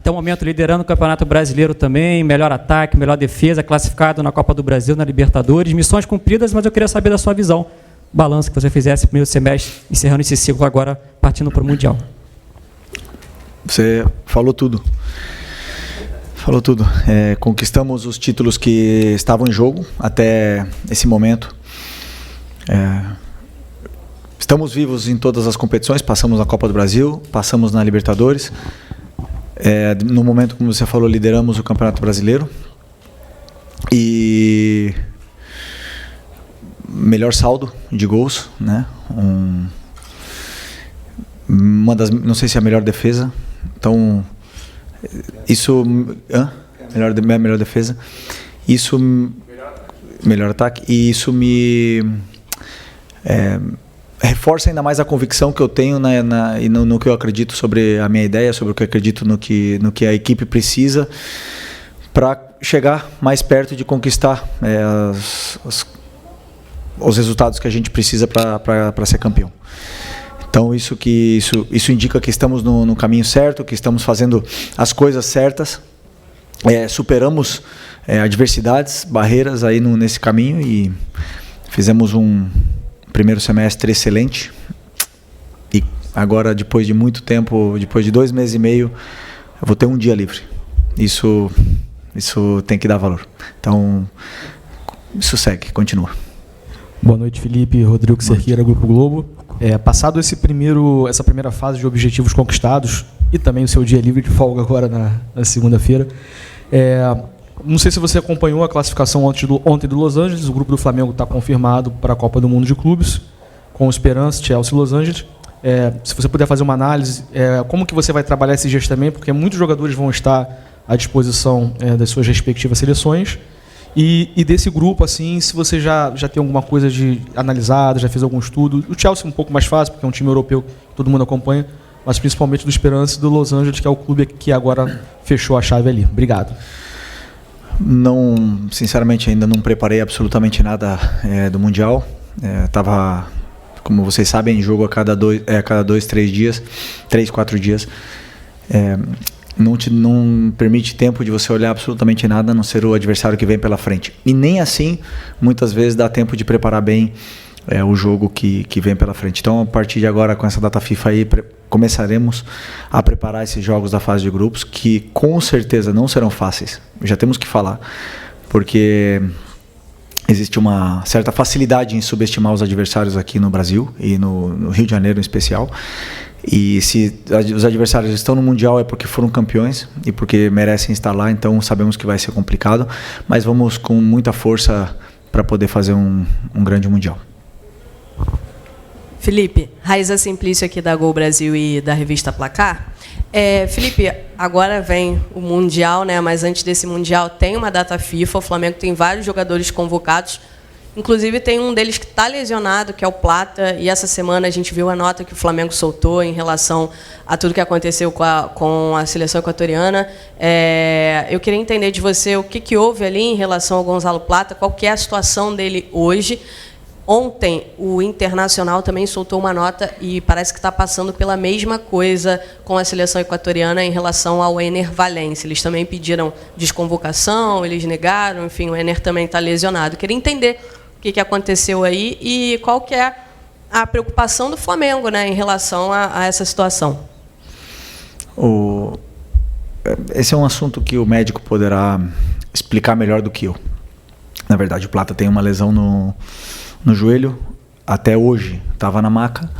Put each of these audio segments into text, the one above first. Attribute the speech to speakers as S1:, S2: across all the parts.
S1: até o momento liderando o Campeonato Brasileiro também, melhor ataque, melhor defesa, classificado na Copa do Brasil, na Libertadores, missões cumpridas, mas eu queria saber da sua visão, balanço que você fizesse no primeiro semestre, encerrando esse ciclo agora, partindo para o Mundial.
S2: Você falou tudo. Falou tudo. Conquistamos os títulos que estavam em jogo até esse momento. Estamos vivos em todas as competições, passamos na Copa do Brasil, passamos na Libertadores. No momento, como você falou, lideramos o Campeonato Brasileiro. E melhor saldo de gols, né? Não sei se é a melhor defesa. Então, isso... Melhor defesa. Isso... Melhor ataque. E isso me... reforça ainda mais a convicção que eu tenho no que eu acredito sobre a minha ideia, sobre o que eu acredito no que a equipe precisa para chegar mais perto de conquistar os resultados que a gente precisa para ser campeão. Então isso indica que estamos no caminho certo, que estamos fazendo as coisas certas, superamos adversidades, barreiras aí nesse caminho e fizemos um primeiro semestre excelente e agora, depois de muito tempo, depois de 2 meses e meio, eu vou ter um dia livre. Isso tem que dar valor. Então, isso segue, continua.
S3: Boa noite, Felipe. Rodrigo Cerqueira, Grupo Globo. Passado essa primeira fase de objetivos conquistados e também o seu dia livre de folga agora na segunda-feira, não sei se você acompanhou a classificação ontem do Los Angeles. O grupo do Flamengo está confirmado para a Copa do Mundo de Clubes, com Esperance, Chelsea e Los Angeles. Se você puder fazer uma análise, como que você vai trabalhar esses dias também, porque muitos jogadores vão estar à disposição das suas respectivas seleções. E desse grupo, assim, se você já tem alguma coisa analisada, já fez algum estudo. O Chelsea é um pouco mais fácil, porque é um time europeu que todo mundo acompanha, mas principalmente do Esperance e do Los Angeles, que é o clube que agora fechou a chave ali. Obrigado.
S2: Não, sinceramente, ainda não preparei absolutamente nada do Mundial. Estava, como vocês sabem, em jogo a cada 2, 3 dias, 3, 4 dias. Não permite tempo de você olhar absolutamente nada, a não ser o adversário que vem pela frente. E nem assim, muitas vezes, dá tempo de preparar bem o jogo que vem pela frente. Então, a partir de agora, com essa data FIFA aí, começaremos a preparar esses jogos da fase de grupos, que com certeza não serão fáceis. Já temos que falar, porque existe uma certa facilidade em subestimar os adversários aqui no Brasil e no Rio de Janeiro em especial. E se os adversários estão no Mundial é porque foram campeões e porque merecem estar lá, então sabemos que vai ser complicado, mas vamos com muita força para poder fazer um grande Mundial.
S4: Felipe, Raíza Simplício aqui da Gol Brasil e da revista Placar. Felipe, agora vem o Mundial, né? Mas antes desse Mundial tem uma data FIFA, o Flamengo tem vários jogadores convocados, inclusive tem um deles que está lesionado, que é o Plata, e essa semana a gente viu a nota que o Flamengo soltou em relação a tudo que aconteceu com a seleção equatoriana. Eu queria entender de você o que houve ali em relação ao Gonzalo Plata, qual que é a situação dele hoje. Ontem, o Internacional também soltou uma nota e parece que está passando pela mesma coisa com a seleção equatoriana em relação ao Ener Valencia. Eles também pediram desconvocação, eles negaram, enfim, o Ener também está lesionado. Queria entender o que aconteceu aí e qual que é a preocupação do Flamengo, né, em relação a essa situação.
S2: Esse é um assunto que o médico poderá explicar melhor do que eu. Na verdade, o Plata tem uma lesão no joelho, até hoje estava na maca.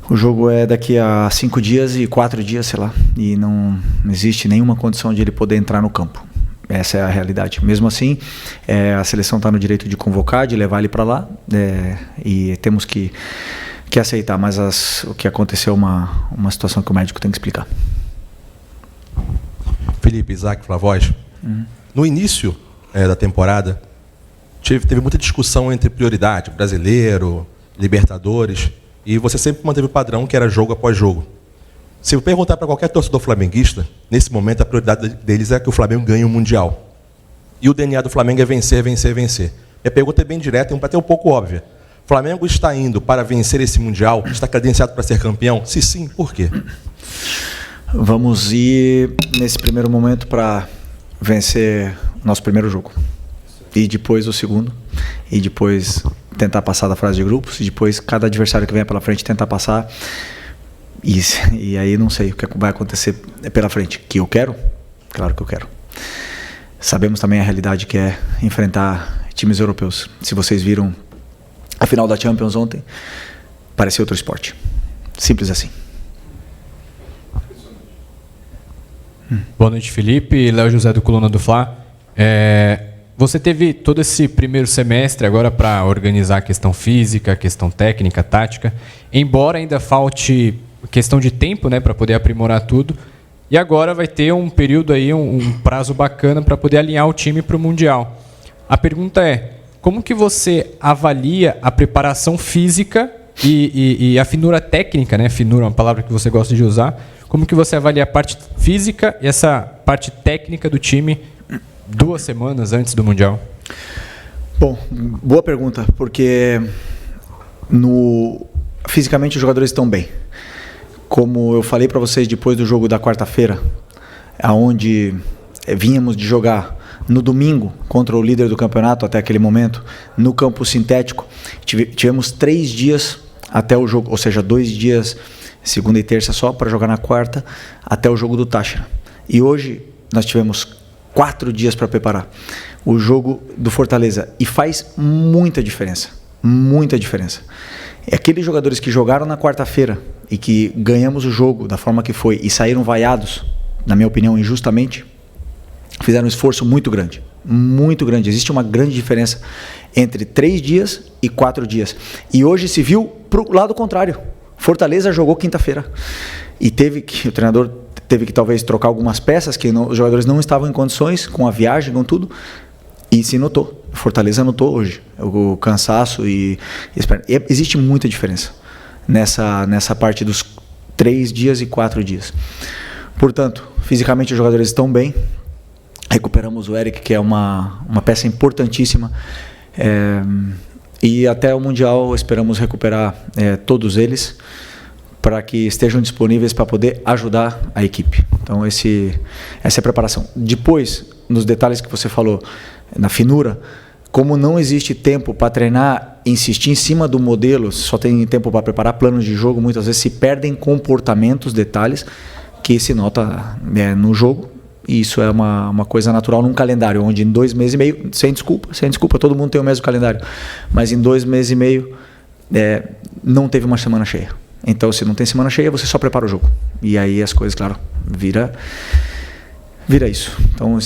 S2: O jogo é daqui a 5 dias e 4 dias, sei lá, e não existe nenhuma condição de ele poder entrar no campo. Essa é a realidade. Mesmo assim, a seleção está no direito de convocar, de levar ele para lá, e temos que aceitar, mas o que aconteceu é uma situação que o médico tem que explicar.
S5: Felipe, Isaac, Flavoz. No início da temporada, teve muita discussão entre prioridade, brasileiro, Libertadores, e você sempre manteve o padrão que era jogo após jogo. Se eu perguntar para qualquer torcedor flamenguista, nesse momento a prioridade deles é que o Flamengo ganhe o Mundial. E o DNA do Flamengo é vencer, vencer, vencer. Minha pergunta é bem direta e até um pouco óbvia. O Flamengo está indo para vencer esse Mundial? Está credenciado para ser campeão? Se sim, por quê?
S2: Vamos ir, nesse primeiro momento, para vencer o nosso primeiro jogo. E depois o segundo. E depois tentar passar da fase de grupos. E depois cada adversário que venha pela frente tentar passar. E aí não sei o que vai acontecer pela frente. Que eu quero? Claro que eu quero. Sabemos também a realidade que é enfrentar times europeus. Se vocês viram a final da Champions ontem, parecia outro esporte. Simples assim.
S6: Boa noite, Felipe. Léo José do Coluna do Fla. Você teve todo esse primeiro semestre agora para organizar a questão física, a questão técnica, tática. Embora ainda falte questão de tempo, né, para poder aprimorar tudo. E agora vai ter um período aí, um prazo bacana para poder alinhar o time para o Mundial. A pergunta é, como que você avalia a preparação física e a finura técnica, né? Finura é uma palavra que você gosta de usar. Como que você avalia a parte física e essa parte técnica do time 2 semanas antes do Mundial?
S2: Bom, boa pergunta, porque fisicamente os jogadores estão bem. Como eu falei para vocês depois do jogo da quarta-feira, aonde vínhamos de jogar no domingo contra o líder do campeonato até aquele momento, no campo sintético, tivemos 3 dias até o jogo, ou seja, 2 dias, segunda e terça só, para jogar na quarta, até o jogo do Táchira. E hoje nós tivemos 4 dias para preparar o jogo do Fortaleza. E faz muita diferença. Muita diferença. Aqueles jogadores que jogaram na quarta-feira e que ganhamos o jogo da forma que foi e saíram vaiados, na minha opinião, injustamente, fizeram um esforço muito grande. Muito grande. Existe uma grande diferença entre 3 dias e 4 dias. E hoje se viu para o lado contrário. Fortaleza jogou quinta-feira e o treinador teve que talvez trocar algumas peças que os jogadores não estavam em condições, com a viagem, com tudo, e se notou. Fortaleza notou hoje o cansaço e existe muita diferença nessa parte dos 3 dias e 4 dias. Portanto, fisicamente os jogadores estão bem. Recuperamos o Eric, que é uma peça importantíssima. E até o Mundial esperamos recuperar todos eles para que estejam disponíveis para poder ajudar a equipe. Então essa é a preparação. Depois, nos detalhes que você falou, na finura, como não existe tempo para treinar, insistir em cima do modelo, só tem tempo para preparar planos de jogo, muitas vezes se perdem comportamentos, detalhes, que se nota no jogo. E isso é uma coisa natural num calendário, onde em 2 meses e meio, sem desculpa, todo mundo tem o mesmo calendário, mas em 2 meses e meio não teve uma semana cheia. Então, se não tem semana cheia, você só prepara o jogo. E aí as coisas, claro, vira isso. Então,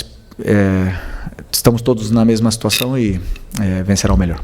S2: estamos todos na mesma situação e vencerá o melhor.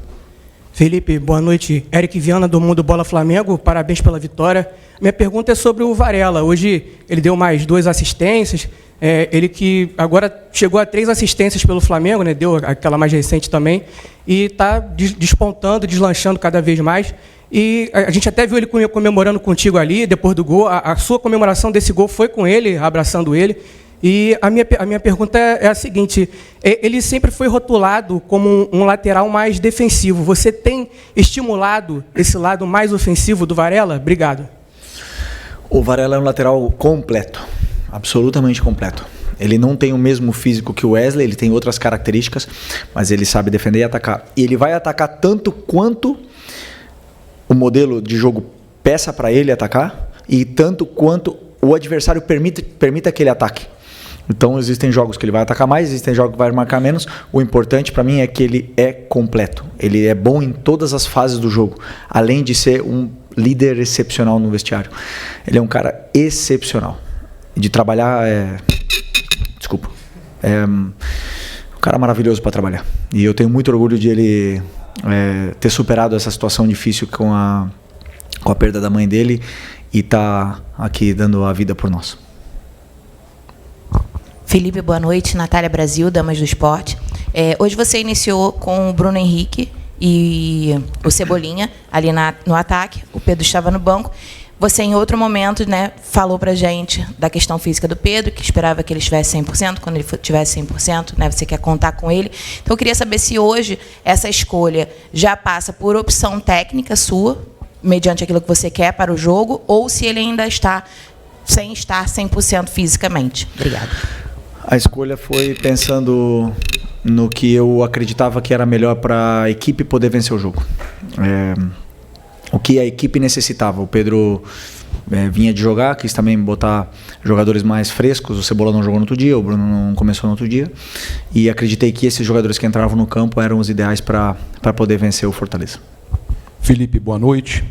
S7: Felipe, boa noite. Eric Viana, do Mundo Bola Flamengo. Parabéns pela vitória. Minha pergunta é sobre o Varela. Hoje ele deu mais 2 assistências. Ele que agora chegou a 3 assistências pelo Flamengo, né? Deu aquela mais recente também. E está despontando, deslanchando cada vez mais. E a gente até viu ele comemorando contigo ali, depois do gol. A sua comemoração desse gol foi com ele, abraçando ele. E a minha pergunta é a seguinte: ele sempre foi rotulado como um lateral mais defensivo. Você tem estimulado esse lado mais ofensivo do Varela? Obrigado.
S2: O Varela é um lateral completo, absolutamente completo. Ele não tem o mesmo físico que o Wesley, ele tem outras características, mas ele sabe defender e atacar. E ele vai atacar tanto quanto o modelo de jogo peça para ele atacar e tanto quanto o adversário permita que ele ataque. Então existem jogos que ele vai atacar mais, existem jogos que vai marcar menos. O importante para mim é que ele é completo. Ele é bom em todas as fases do jogo, além de ser um líder excepcional no vestiário. Ele é um cara excepcional. De trabalhar um cara maravilhoso para trabalhar. E eu tenho muito orgulho de ele ter superado essa situação difícil com a perda da mãe dele e tá aqui dando a vida por nós.
S8: Felipe, boa noite. Natália Brasil, Damas do Esporte. Hoje você iniciou com o Bruno Henrique e o Cebolinha ali no ataque. O Pedro estava no banco. Você, em outro momento, né, falou para a gente da questão física do Pedro, que esperava que ele estivesse 100%. Quando ele tivesse 100%, né, você quer contar com ele. Então, eu queria saber se hoje essa escolha já passa por opção técnica sua, mediante aquilo que você quer para o jogo, ou se ele ainda está sem estar 100% fisicamente? Obrigada.
S2: A escolha foi pensando no que eu acreditava que era melhor para a equipe poder vencer o jogo. O que a equipe necessitava. O Pedro vinha de jogar, quis também botar jogadores mais frescos. O Cebola não jogou no outro dia, o Bruno não começou no outro dia. E acreditei que esses jogadores que entravam no campo eram os ideais para poder vencer o Fortaleza.
S9: Felipe, boa noite.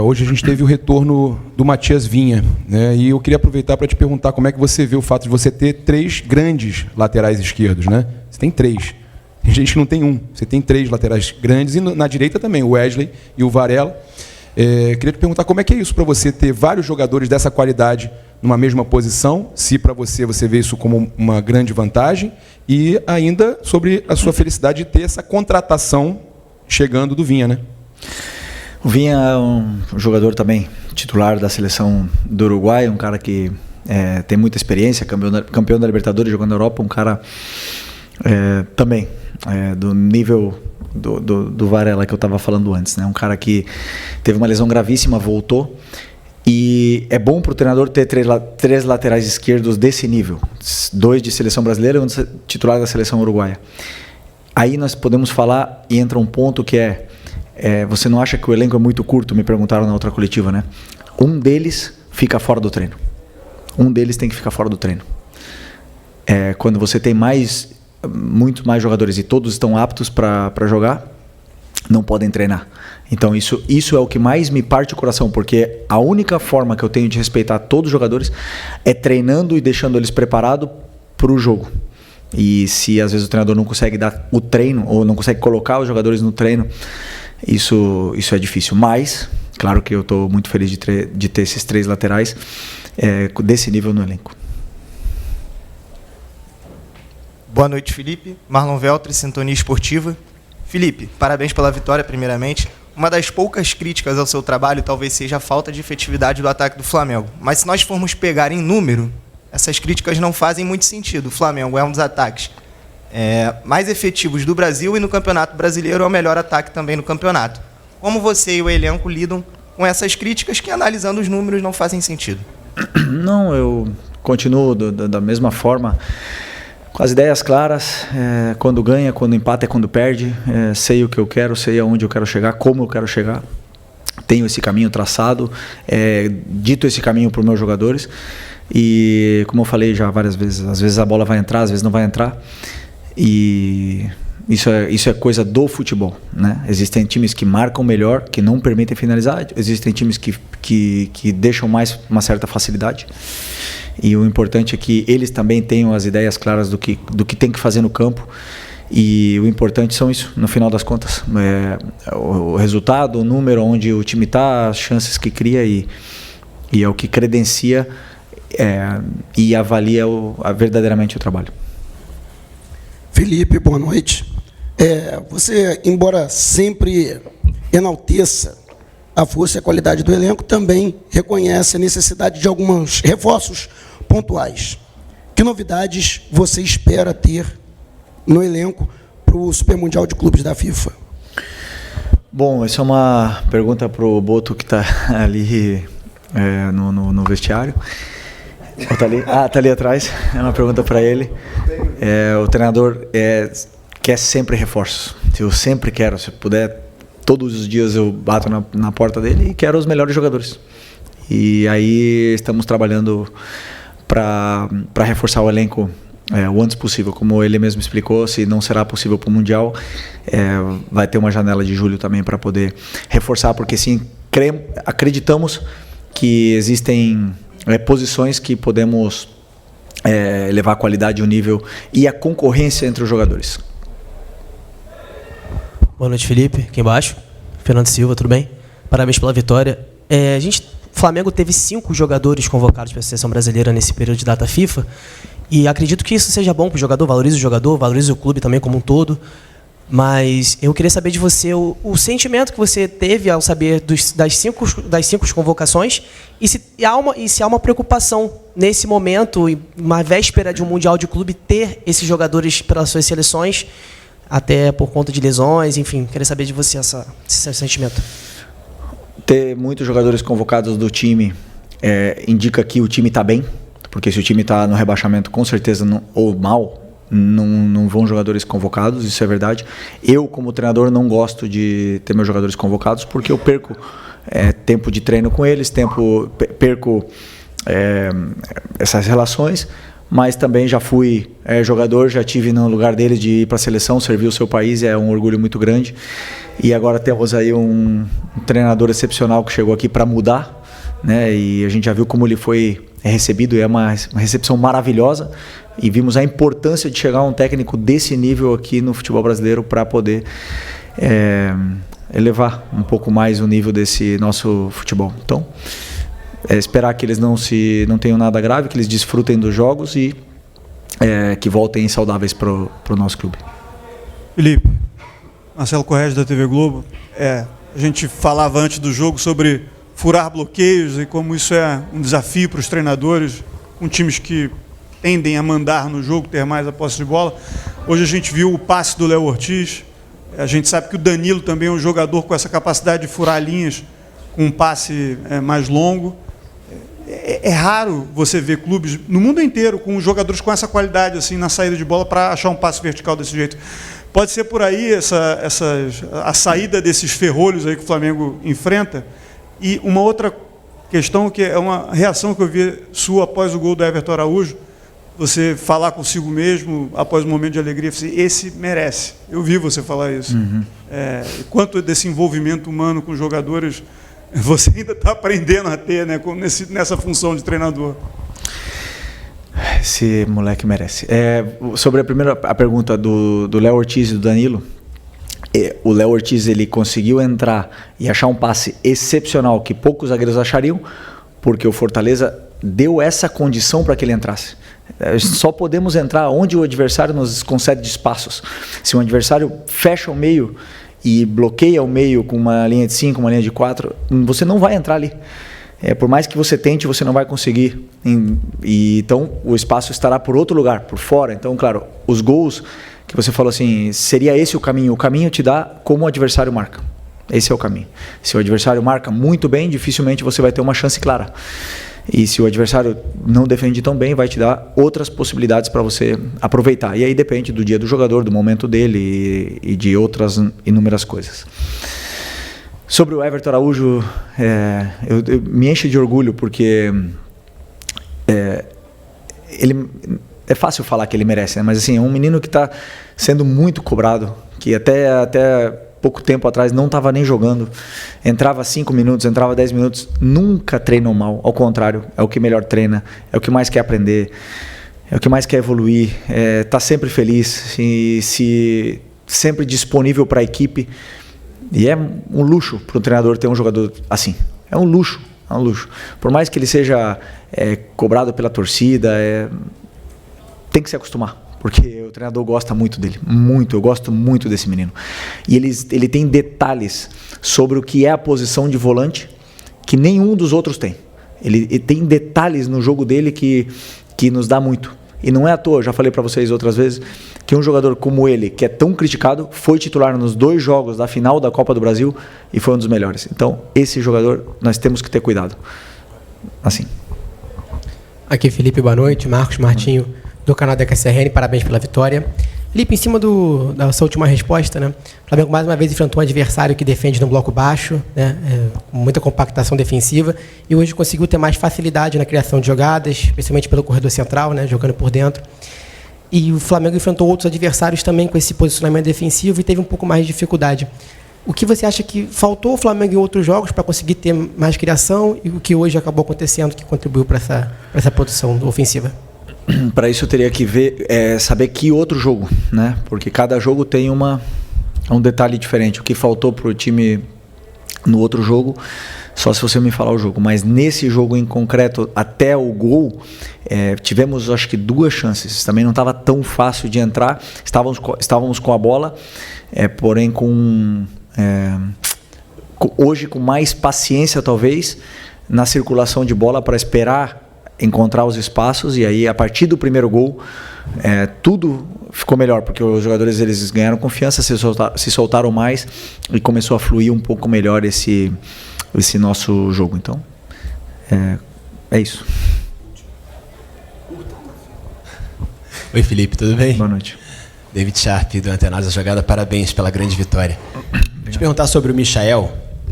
S9: Hoje a gente teve o retorno do Matias Vinha, né? E eu queria aproveitar para te perguntar como é que você vê o fato de você ter 3 grandes laterais esquerdos, né? Você tem 3. Tem gente que não tem 1. Você tem 3 laterais grandes e na direita também, o Wesley e o Varela. Queria te perguntar como é que é isso para você ter vários jogadores dessa qualidade numa mesma posição, se para você vê isso como uma grande vantagem, e ainda sobre a sua felicidade de ter essa contratação chegando do Vinha, né?
S2: O Vinha é um jogador também titular da seleção do Uruguai, um cara que tem muita experiência, campeão da Libertadores, jogando na Europa, um cara também do nível do Varela que eu estava falando antes, né? Um cara que teve uma lesão gravíssima, voltou, e é bom para o treinador ter 3 laterais esquerdos desse nível, 2 de seleção brasileira e um titular da seleção uruguaia. Aí nós podemos falar, e entra um ponto que você não acha que o elenco é muito curto? Me perguntaram na outra coletiva, né? Um deles fica fora do treino. Um deles tem que ficar fora do treino. Quando você tem muito mais jogadores e todos estão aptos para jogar, não podem treinar. Então isso é o que mais me parte o coração, porque a única forma que eu tenho de respeitar todos os jogadores é treinando e deixando eles preparados para o jogo. E se às vezes o treinador não consegue dar o treino, ou não consegue colocar os jogadores no treino, isso é difícil. Mas, claro que eu estou muito feliz de ter esses 3 laterais desse nível no elenco.
S10: Boa noite, Felipe. Marlon Veltri, Sintonia Esportiva. Felipe, parabéns pela vitória, primeiramente. Uma das poucas críticas ao seu trabalho talvez seja a falta de efetividade do ataque do Flamengo. Mas se nós formos pegar em número, essas críticas não fazem muito sentido. O Flamengo é um dos ataques mais efetivos do Brasil, e no Campeonato Brasileiro é o melhor ataque também no campeonato. Como você e o elenco lidam com essas críticas que, analisando os números, não fazem sentido?
S2: Não, eu continuo da mesma forma, com as ideias claras, quando ganha, quando empata, quando perde, sei o que eu quero, sei aonde eu quero chegar, como eu quero chegar, tenho esse caminho traçado, dito esse caminho para os meus jogadores, e como eu falei já várias vezes, às vezes a bola vai entrar, às vezes não vai entrar, e isso é coisa do futebol, né? Existem times que marcam melhor, que não permitem finalizar, existem times que deixam mais uma certa facilidade, e o importante é que eles também tenham as ideias claras do que tem que fazer no campo, e o importante são isso, no final das contas, o resultado, o número, onde o time está, as chances que cria, e é o que credencia e avalia verdadeiramente o trabalho.
S11: Felipe, boa noite. Você, embora sempre enalteça a força e a qualidade do elenco, também reconhece a necessidade de alguns reforços pontuais. Que novidades você espera ter no elenco para o Super Mundial de Clubes da FIFA?
S2: Bom, essa é uma pergunta para o Boto, que está ali no vestiário. Tá ali? Tá ali atrás. É uma pergunta para ele. O treinador quer sempre reforços. Eu sempre quero, se puder, todos os dias eu bato na porta dele e quero os melhores jogadores. E aí estamos trabalhando para reforçar o elenco o antes possível. Como ele mesmo explicou, se não será possível para o Mundial, vai ter uma janela de julho também para poder reforçar, porque sim, acreditamos que existem posições que podemos elevar a qualidade, o nível e a concorrência entre os jogadores.
S12: Boa noite, Felipe. Aqui embaixo. Fernando Silva, tudo bem? Parabéns pela vitória. O Flamengo teve 5 jogadores convocados para a seleção brasileira nesse período de data FIFA, e acredito que isso seja bom para o jogador, valorize o clube também como um todo. Mas eu queria saber de você o sentimento que você teve ao saber das cinco convocações, e se há uma preocupação nesse momento, uma véspera de um Mundial de Clube, ter esses jogadores pelas suas seleções, até por conta de lesões, enfim. Queria saber de você esse sentimento.
S2: Ter muitos jogadores convocados do time indica que o time está bem, porque se o time está no rebaixamento, com certeza, ou mal, não vão jogadores convocados, isso é verdade. Eu, como treinador, não gosto de ter meus jogadores convocados, porque eu perco tempo de treino com eles, perco essas relações, mas também já fui jogador, já tive no lugar deles de ir para a seleção, servir o seu país, é um orgulho muito grande. E agora temos aí um treinador excepcional que chegou aqui para mudar, né? E a gente já viu como ele foi recebido, e é uma recepção maravilhosa, e vimos a importância de chegar a um técnico desse nível aqui no futebol brasileiro para poder elevar um pouco mais o nível desse nosso futebol. Então, esperar que eles não tenham nada grave, que eles desfrutem dos jogos e que voltem saudáveis para o nosso clube.
S13: Felipe, Marcelo Corrêa da TV Globo. A gente falava antes do jogo sobre furar bloqueios e como isso é um desafio para os treinadores, com times que tendem a mandar no jogo, ter mais a posse de bola. Hoje a gente viu o passe do Léo Ortiz. A gente sabe que o Danilo também é um jogador com essa capacidade de furar linhas com um passe mais longo. É raro você ver clubes no mundo inteiro com jogadores com essa qualidade assim na saída de bola para achar um passe vertical desse jeito. Pode ser por aí a saída desses ferrolhos aí que o Flamengo enfrenta. E uma outra questão que é uma reação que eu vi sua após o gol do Everton Araújo, você falar consigo mesmo após um momento de alegria, esse merece. Eu vi você falar isso.
S2: Uhum.
S13: Quanto desse envolvimento humano com jogadores você ainda está aprendendo a ter, né, nessa função de treinador?
S2: Esse moleque merece. Sobre a pergunta do Léo Ortiz e do Danilo, o Léo Ortiz ele conseguiu entrar e achar um passe excepcional que poucos zagueiros achariam, porque o Fortaleza deu essa condição para que ele entrasse. Só podemos entrar onde o adversário nos concede espaços. Se um adversário fecha o meio e bloqueia o meio com uma linha de 5, uma linha de 4, você não vai entrar ali. Por mais que você tente, você não vai conseguir. Então, o espaço estará por outro lugar, por fora. Então, claro, os gols que você falou assim, seria esse o caminho? O caminho te dá como o adversário marca. Esse é o caminho. Se o adversário marca muito bem, dificilmente você vai ter uma chance clara. E se o adversário não defende tão bem, vai te dar outras possibilidades para você aproveitar. E aí depende do dia do jogador, do momento dele e de outras inúmeras coisas. Sobre o Everton Araújo, eu me enche de orgulho, porque ele, é fácil falar que ele merece, né? Mas assim, é um menino que está sendo muito cobrado, que até pouco tempo atrás não estava nem jogando, entrava 5 minutos, entrava 10 minutos, nunca treinou mal, ao contrário, é o que melhor treina, é o que mais quer aprender, é o que mais quer evoluir, está sempre feliz, sempre disponível para a equipe, e é um luxo para o treinador ter um jogador assim, é um luxo. Por mais que ele seja cobrado pela torcida, tem que se acostumar, porque o treinador gosta muito dele, muito, eu gosto muito desse menino. E ele tem detalhes sobre o que é a posição de volante que nenhum dos outros tem. Ele tem detalhes no jogo dele que nos dá muito. E não é à toa, já falei para vocês outras vezes, que um jogador como ele, que é tão criticado, foi titular nos 2 jogos da final da Copa do Brasil e foi um dos melhores. Então, esse jogador, nós temos que ter cuidado. Assim.
S14: Aqui, Felipe, boa noite. Marcos Martinho, do canal da KCRN, parabéns pela vitória. Felipe, em cima da sua última resposta, né? O Flamengo mais uma vez enfrentou um adversário que defende no bloco baixo, né? Com muita compactação defensiva, e hoje conseguiu ter mais facilidade na criação de jogadas, especialmente pelo corredor central, né? Jogando por dentro. E o Flamengo enfrentou outros adversários também com esse posicionamento defensivo e teve um pouco mais de dificuldade. O que você acha que faltou ao Flamengo em outros jogos para conseguir ter mais criação e o que hoje acabou acontecendo que contribuiu para essa produção ofensiva?
S2: Para isso eu teria que saber que outro jogo, né? Porque cada jogo tem um detalhe diferente. O que faltou para o time no outro jogo, só se você me falar o jogo. Mas nesse jogo em concreto, até o gol, tivemos acho que 2 chances. Também não estava tão fácil de entrar. Estávamos com a bola, porém hoje com mais paciência talvez na circulação de bola para esperar encontrar os espaços, e aí a partir do primeiro gol tudo ficou melhor, porque os jogadores eles ganharam confiança, se soltaram mais e começou a fluir um pouco melhor esse nosso jogo. Então É isso.
S15: Oi, Felipe, tudo bem?
S2: Boa noite.
S15: David Sharp, do Antenados da Jogada, parabéns pela grande vitória. Vou te perguntar sobre o Michael,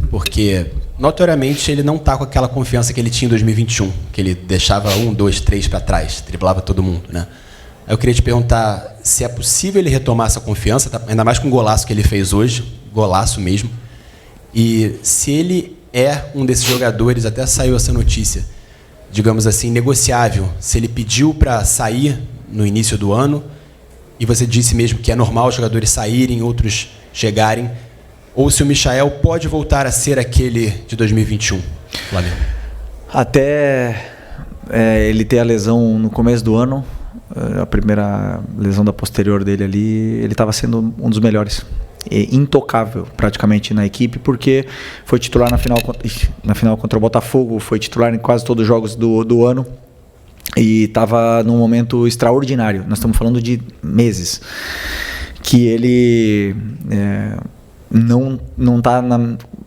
S15: porque notoriamente ele não está com aquela confiança que ele tinha em 2021, que ele deixava 1, 2, 3 para trás, driblava todo mundo, né? Eu queria te perguntar se é possível ele retomar essa confiança, ainda mais com o golaço que ele fez hoje, golaço mesmo, e se ele é um desses jogadores, até saiu essa notícia, digamos assim, negociável, se ele pediu para sair no início do ano, e você disse mesmo que é normal os jogadores saírem, outros chegarem, ou se o Michael pode voltar a ser aquele de 2021, Flamengo?
S2: Até ele ter a lesão no começo do ano, a primeira lesão da posterior dele ali, ele estava sendo um dos melhores. Intocável praticamente na equipe, porque foi titular na final contra o Botafogo, foi titular em quase todos os jogos do ano e estava num momento extraordinário. Nós estamos falando de meses que ele não está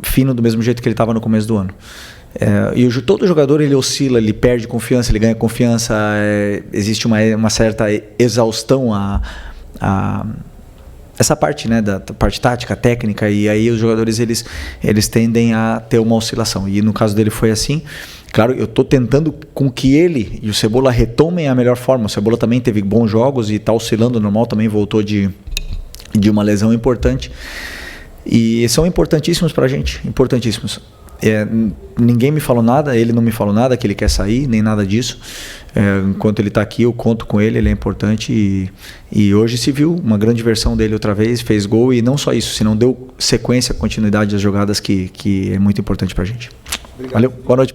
S2: fino do mesmo jeito que ele estava no começo do ano. E todo jogador ele oscila, ele perde confiança, ele ganha confiança, existe uma certa exaustão essa parte, né, da parte tática, técnica, e aí os jogadores eles tendem a ter uma oscilação, e no caso dele foi assim. Claro, eu estou tentando com que ele e o Cebola retomem a melhor forma. O Cebola também teve bons jogos e está oscilando normal, também voltou de uma lesão importante, e são importantíssimos para a gente, importantíssimos. Ninguém me falou nada, ele não me falou nada que ele quer sair, nem nada disso. Enquanto ele está aqui, eu conto com ele, ele é importante, e hoje se viu uma grande versão dele outra vez, fez gol, e não só isso, senão deu sequência, continuidade das jogadas que é muito importante para a gente. Valeu, boa noite.